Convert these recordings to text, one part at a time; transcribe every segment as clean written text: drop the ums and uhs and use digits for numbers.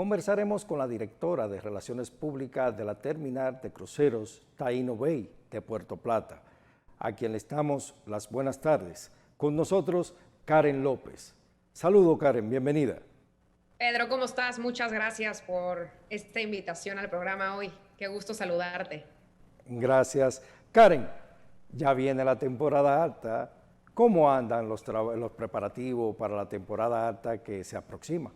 conversaremos con la directora de Relaciones Públicas de la Terminal de Cruceros Taino Bay de Puerto Plata, a quien le damos las buenas tardes. Con nosotros, Karen López. Saludo, Karen, bienvenida. Pedro, ¿cómo estás? Muchas gracias por esta invitación al programa hoy. Qué gusto saludarte. Gracias. Karen, ya viene la temporada alta. ¿Cómo andan los preparativos para la temporada alta que se aproxima?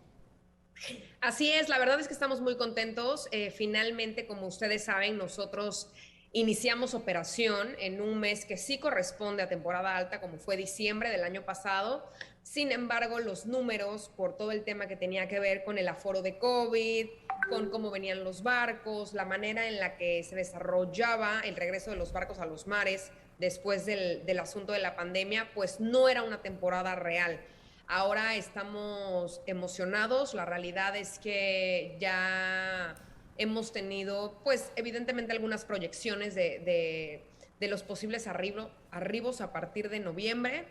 Así es, la verdad es que estamos muy contentos. Finalmente, como ustedes saben, nosotros iniciamos operación en un mes que sí corresponde a temporada alta, como fue diciembre del año pasado. Sin embargo, los números, por todo el tema que tenía que ver con el aforo de COVID, con cómo venían los barcos, la manera en la que se desarrollaba el regreso de los barcos a los mares después del asunto de la pandemia, pues no era una temporada real. Ahora estamos emocionados, la realidad es que ya hemos tenido, pues evidentemente algunas proyecciones de los posibles arribos a partir de noviembre.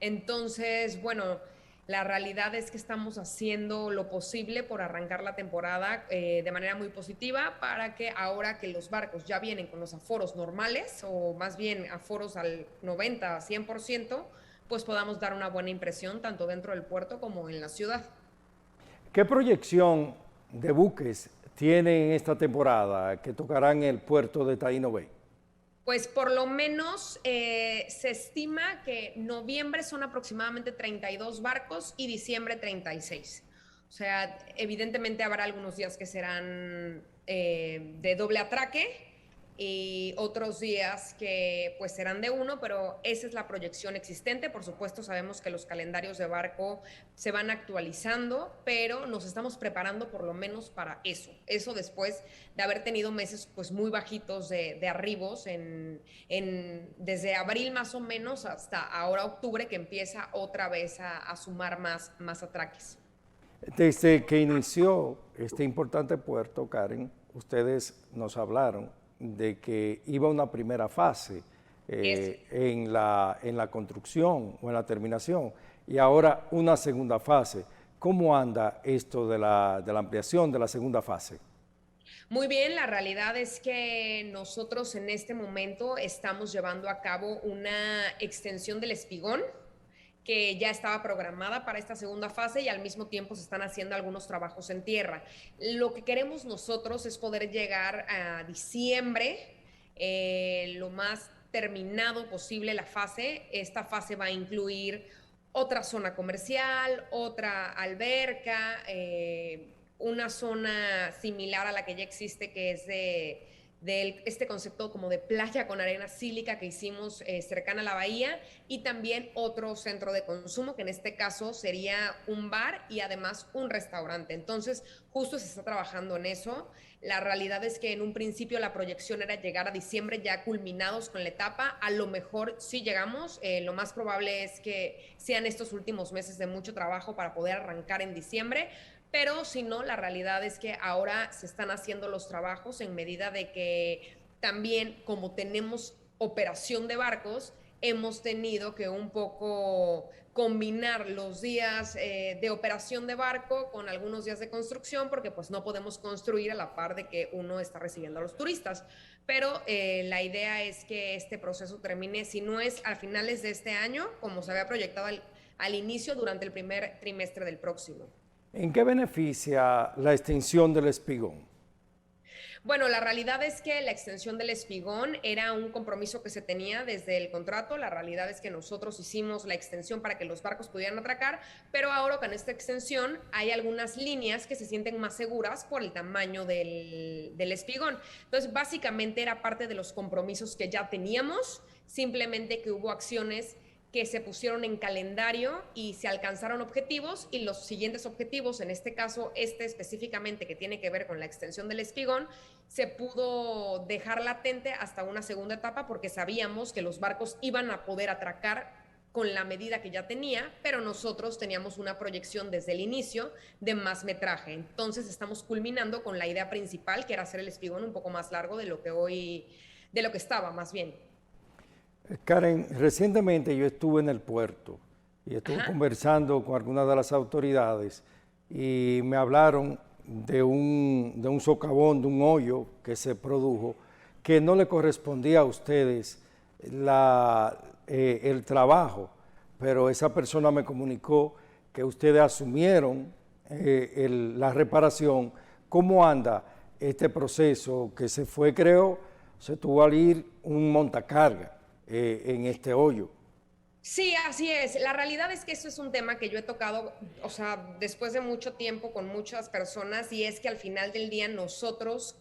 Entonces, bueno, la realidad es que estamos haciendo lo posible por arrancar la temporada de manera muy positiva para que ahora que los barcos ya vienen con los aforos normales, o más bien aforos al 90, 100%, pues podamos dar una buena impresión tanto dentro del puerto como en la ciudad. ¿Qué proyección de buques tiene esta temporada que tocarán el puerto de Taino Bay? Pues por lo menos se estima que noviembre son aproximadamente 32 barcos y diciembre 36. O sea, evidentemente habrá algunos días que serán de doble atraque y otros días que pues serán de uno, pero esa es la proyección existente. Por supuesto, sabemos que los calendarios de barco se van actualizando, pero nos estamos preparando por lo menos para eso. Eso después de haber tenido meses pues muy bajitos de arribos desde abril más o menos hasta ahora octubre, que empieza otra vez a sumar más atraques. Desde que inició este importante puerto, Karen, ustedes nos hablaron de que iba una primera fase en la construcción o en la terminación y ahora una segunda fase. ¿Cómo anda esto de la ampliación de la segunda fase? Muy bien, la realidad es que nosotros en este momento estamos llevando a cabo una extensión del espigón que ya estaba programada para esta segunda fase y al mismo tiempo se están haciendo algunos trabajos en tierra. Lo que queremos nosotros es poder llegar a diciembre lo más terminado posible la fase. Esta fase va a incluir otra zona comercial, otra alberca, una zona similar a la que ya existe, que es de este concepto como de playa con arena sílica que hicimos cercana a la bahía, y también otro centro de consumo, que en este caso sería un bar y además un restaurante. Entonces, justo se está trabajando en eso. La realidad es que en un principio la proyección era llegar a diciembre ya culminados con la etapa. A lo mejor sí llegamos, lo más probable es que sean estos últimos meses de mucho trabajo para poder arrancar en diciembre. Pero si no, la realidad es que ahora se están haciendo los trabajos en medida de que también, como tenemos operación de barcos, hemos tenido que un poco combinar los días de operación de barco con algunos días de construcción, porque pues no podemos construir a la par de que uno está recibiendo a los turistas. Pero la idea es que este proceso termine, si no es a finales de este año, como se había proyectado al inicio, durante el primer trimestre del próximo. ¿En qué beneficia la extensión del espigón? Bueno, la realidad es que la extensión del espigón era un compromiso que se tenía desde el contrato. La realidad es que nosotros hicimos la extensión para que los barcos pudieran atracar, pero ahora con esta extensión hay algunas líneas que se sienten más seguras por el tamaño del espigón. Entonces, básicamente era parte de los compromisos que ya teníamos, simplemente que hubo acciones que se pusieron en calendario y se alcanzaron objetivos, y los siguientes objetivos, en este caso específicamente que tiene que ver con la extensión del espigón, se pudo dejar latente hasta una segunda etapa porque sabíamos que los barcos iban a poder atracar con la medida que ya tenía, pero nosotros teníamos una proyección desde el inicio de más metraje. Entonces estamos culminando con la idea principal, que era hacer el espigón un poco más largo de lo que estaba más bien. Karen, recientemente yo estuve en el puerto y estuve conversando con algunas de las autoridades y me hablaron de un socavón, de un hoyo que se produjo, que no le correspondía a ustedes el trabajo, pero esa persona me comunicó que ustedes asumieron la reparación. ¿Cómo anda este proceso que se fue, creo, se tuvo al ir un montacarga en este hoyo? Sí, así es. La realidad es que eso es un tema que yo he tocado, o sea, después de mucho tiempo con muchas personas, y es que al final del día nosotros,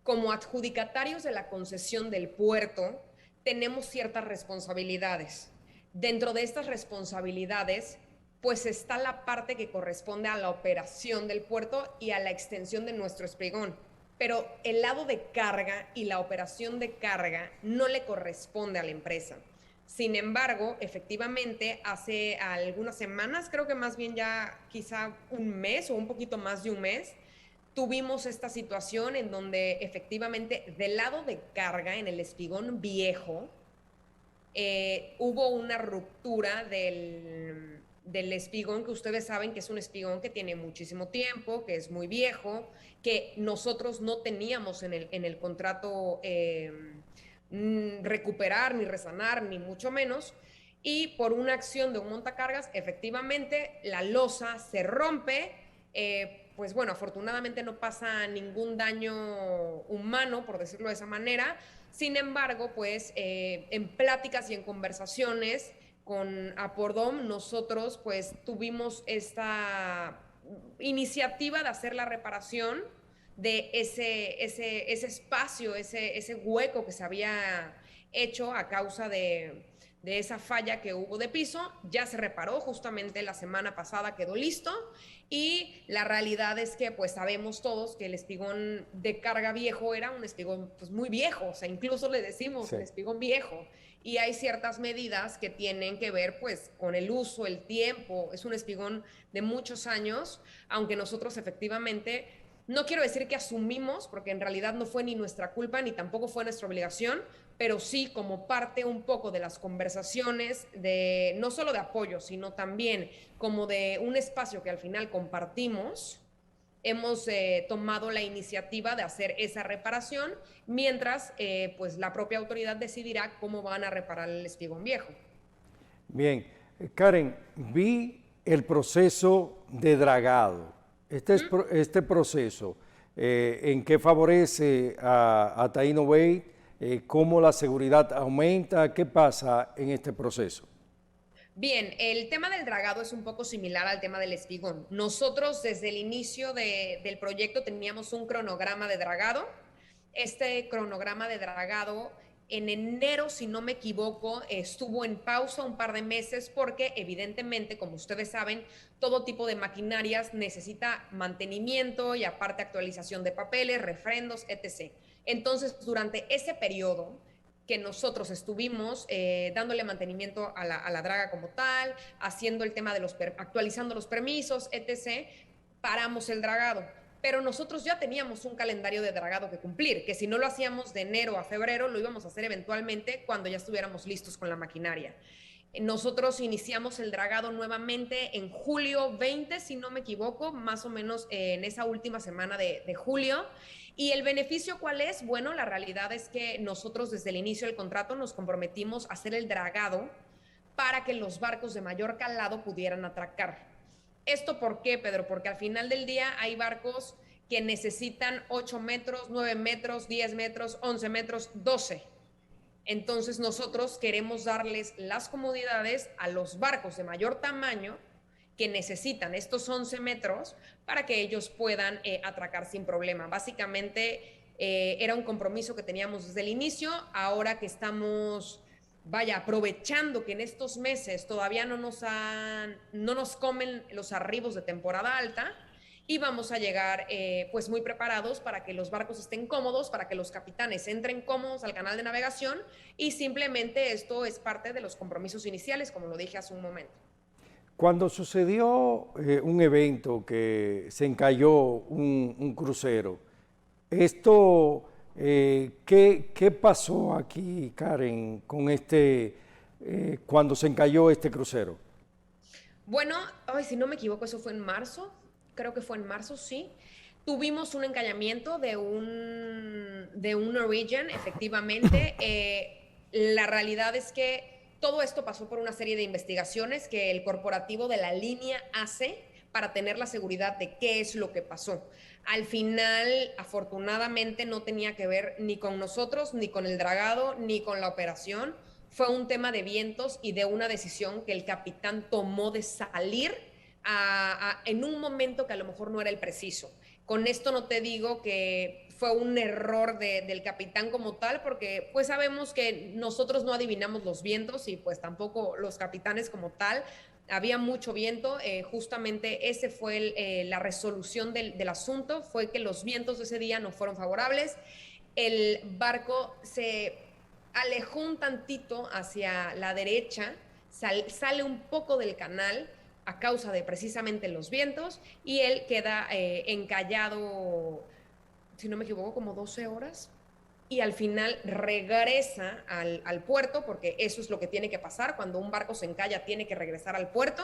como adjudicatarios de la concesión del puerto, tenemos ciertas responsabilidades. Dentro de estas responsabilidades, pues está la parte que corresponde a la operación del puerto y a la extensión de nuestro espigón. Pero el lado de carga y la operación de carga no le corresponde a la empresa. Sin embargo, efectivamente, hace algunas semanas, creo que más bien ya quizá un mes o un poquito más de un mes, tuvimos esta situación en donde efectivamente del lado de carga, en el espigón viejo, hubo una ruptura del espigón, que ustedes saben que es un espigón que tiene muchísimo tiempo, que es muy viejo, que nosotros no teníamos en el contrato recuperar, ni resanar, ni mucho menos. Y por una acción de un montacargas, efectivamente, la losa se rompe. Pues bueno, afortunadamente no pasa ningún daño humano, por decirlo de esa manera. Sin embargo, pues en pláticas y en conversaciones con Apordom, nosotros pues tuvimos esta iniciativa de hacer la reparación de ese espacio, ese hueco que se había hecho a causa de esa falla que hubo de piso. Ya se reparó justamente la semana pasada, quedó listo, y la realidad es que pues sabemos todos que el espigón de carga viejo era un espigón pues muy viejo, o sea, incluso le decimos Sí. el espigón viejo, y hay ciertas medidas que tienen que ver pues con el uso, el tiempo. Es un espigón de muchos años, aunque nosotros efectivamente, no quiero decir que asumimos, porque en realidad no fue ni nuestra culpa ni tampoco fue nuestra obligación, pero sí como parte un poco de las conversaciones, de no solo de apoyo, sino también como de un espacio que al final compartimos, hemos tomado la iniciativa de hacer esa reparación, mientras pues la propia autoridad decidirá cómo van a reparar el espigón viejo. Bien, Karen, vi el proceso de dragado. Este proceso, ¿en qué favorece a Taino Bay? ¿Cómo la seguridad aumenta? ¿Qué pasa en este proceso? Bien, el tema del dragado es un poco similar al tema del espigón. Nosotros desde el inicio del proyecto teníamos un cronograma de dragado. Este cronograma de dragado en enero, si no me equivoco, estuvo en pausa un par de meses porque evidentemente, como ustedes saben, todo tipo de maquinarias necesita mantenimiento y aparte actualización de papeles, refrendos, etc. Entonces, durante ese periodo que nosotros estuvimos dándole mantenimiento a la draga como tal, haciendo el tema de actualizando los permisos, etc., paramos el dragado. Pero nosotros ya teníamos un calendario de dragado que cumplir, que si no lo hacíamos de enero a febrero, lo íbamos a hacer eventualmente cuando ya estuviéramos listos con la maquinaria. Nosotros iniciamos el dragado nuevamente en julio 20, si no me equivoco, más o menos en esa última semana de julio. ¿Y el beneficio cuál es? Bueno, la realidad es que nosotros desde el inicio del contrato nos comprometimos a hacer el dragado para que los barcos de mayor calado pudieran atracar. ¿Esto por qué, Pedro? Porque al final del día hay barcos que necesitan 8 metros, 9 metros, 10 metros, 11 metros, 12. Entonces nosotros queremos darles las comodidades a los barcos de mayor tamaño que necesitan estos 11 metros para que ellos puedan atracar sin problema. Básicamente era un compromiso que teníamos desde el inicio. Ahora que estamos, vaya, aprovechando que en estos meses todavía no nos comen los arribos de temporada alta, y vamos a llegar pues muy preparados para que los barcos estén cómodos, para que los capitanes entren cómodos al canal de navegación, y simplemente esto es parte de los compromisos iniciales, como lo dije hace un momento. Cuando sucedió un evento que se encalló un crucero, esto, ¿qué pasó aquí, Karen, con cuando se encalló este crucero? Bueno, ay, si no me equivoco, eso fue en marzo, creo que fue en marzo, sí. Tuvimos un encallamiento de un Norwegian, efectivamente. La realidad es que todo esto pasó por una serie de investigaciones que el corporativo de la línea hace para tener la seguridad de qué es lo que pasó. Al final, afortunadamente, no tenía que ver ni con nosotros, ni con el dragado, ni con la operación. Fue un tema de vientos y de una decisión que el capitán tomó de salir en un momento que a lo mejor no era el preciso. Con esto no te digo que fue un error del capitán como tal, porque pues sabemos que nosotros no adivinamos los vientos y pues tampoco los capitanes como tal. Había mucho viento, justamente ese fue la resolución del asunto, fue que los vientos ese día no fueron favorables. El barco se alejó un tantito hacia la derecha, sale un poco del canal a causa de precisamente los vientos, y él queda encallado, si no me equivoco, como 12 horas, y al final regresa al puerto, porque eso es lo que tiene que pasar, cuando un barco se encalla tiene que regresar al puerto,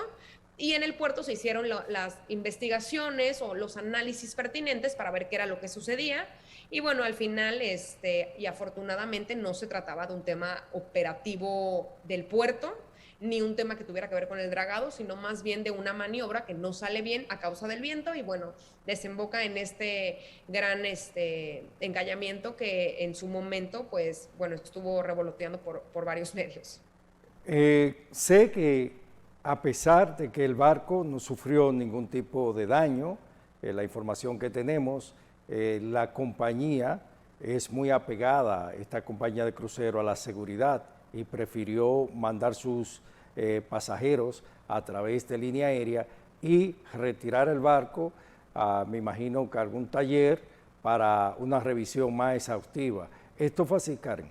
y en el puerto se hicieron las investigaciones o los análisis pertinentes para ver qué era lo que sucedía, y bueno, al final, y afortunadamente no se trataba de un tema operativo del puerto, ni un tema que tuviera que ver con el dragado, sino más bien de una maniobra que no sale bien a causa del viento y bueno, desemboca en este gran encallamiento que en su momento, pues bueno, estuvo revoloteando por varios medios. Sé que a pesar de que el barco no sufrió ningún tipo de daño, la información que tenemos, la compañía es muy apegada, esta compañía de crucero, a la seguridad, y prefirió mandar sus pasajeros a través de línea aérea y retirar el barco, me imagino que a algún taller para una revisión más exhaustiva. ¿Esto fue así, Karen?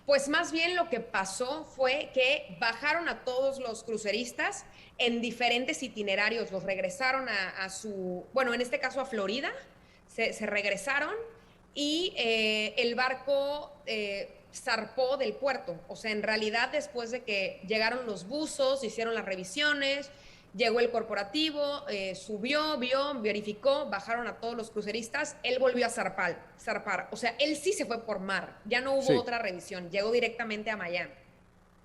Pues más bien lo que pasó fue que bajaron a todos los cruceristas en diferentes itinerarios, los regresaron a su, bueno, en este caso a Florida, se regresaron y el barco zarpó del puerto. O sea, en realidad después de que llegaron los buzos, hicieron las revisiones, llegó el corporativo, subió, vio, verificó, bajaron a todos los cruceristas, él volvió a zarpar. O sea, él sí se fue por mar, ya no hubo otra revisión, llegó directamente a Miami.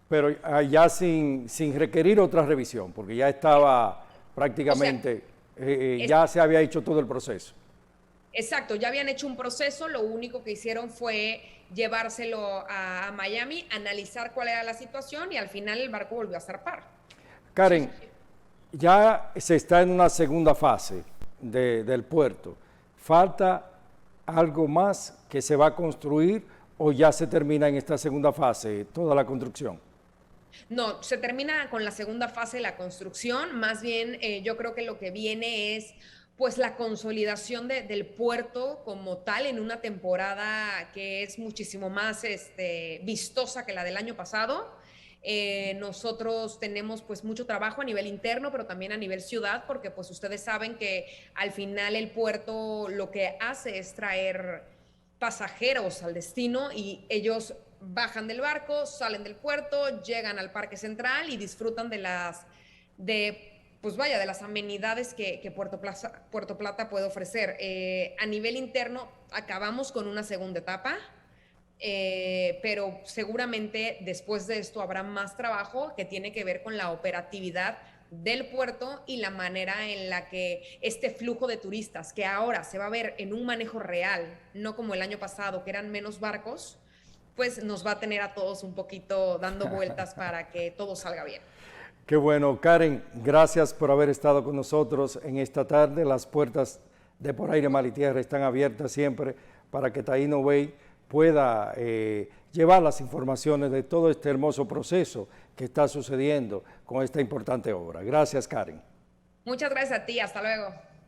Pero ya sin requerir otra revisión, porque ya estaba prácticamente, o sea, ya se había hecho todo el proceso. Exacto, ya habían hecho un proceso, lo único que hicieron fue llevárselo a Miami, analizar cuál era la situación y al final el barco volvió a zarpar. Karen, ya se está en una segunda fase del puerto. ¿Falta algo más que se va a construir o ya se termina en esta segunda fase toda la construcción? No, se termina con la segunda fase de la construcción. Más bien, yo creo que lo que viene es pues la consolidación del puerto como tal en una temporada que es muchísimo más vistosa que la del año pasado. Nosotros tenemos pues mucho trabajo a nivel interno, pero también a nivel ciudad, porque pues ustedes saben que al final el puerto lo que hace es traer pasajeros al destino y ellos bajan del barco, salen del puerto, llegan al Parque Central y disfrutan de las amenidades que Puerto Plata puede ofrecer. A nivel interno acabamos con una segunda etapa, pero seguramente después de esto habrá más trabajo que tiene que ver con la operatividad del puerto y la manera en la que este flujo de turistas, que ahora se va a ver en un manejo real, no como el año pasado, que eran menos barcos, pues nos va a tener a todos un poquito dando vueltas para que todo salga bien. Qué bueno. Karen, gracias por haber estado con nosotros en esta tarde. Las puertas de Por Aire, Mar y Tierra están abiertas siempre para que Taino Bay pueda llevar las informaciones de todo este hermoso proceso que está sucediendo con esta importante obra. Gracias, Karen. Muchas gracias a ti. Hasta luego.